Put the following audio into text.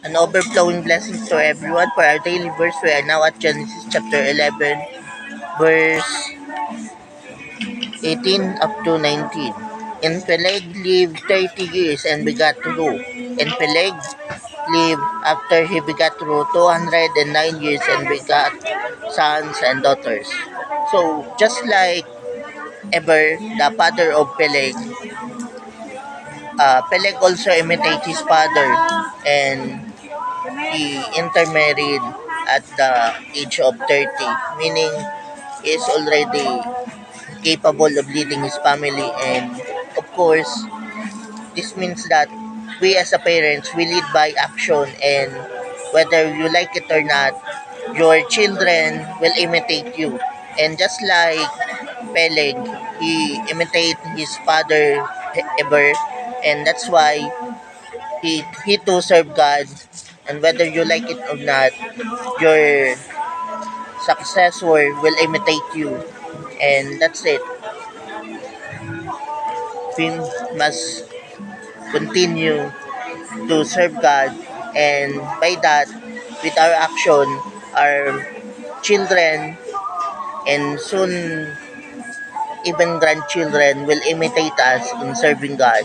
An overflowing blessings to everyone. For our daily verse, we are now at Genesis chapter 11, verse 18 up to 19. And Peleg lived 30 years and begat Ru. And Peleg lived after he begat Ru 209 years and begat sons and daughters. So, just like Eber, the father of Peleg, Peleg also imitated his father, and he intermarried at the age of 30, meaning he is already capable of leading his family. And of course, this means that we as a parents, we lead by action, and whether you like it or not, your children will imitate you. And just like Peleg, he imitated his father Eber, and that's why he too served God. And whether you like it or not, your successor will imitate you. And that's it. We must continue to serve God, and by that, with our action, our children and soon even grandchildren will imitate us in serving God.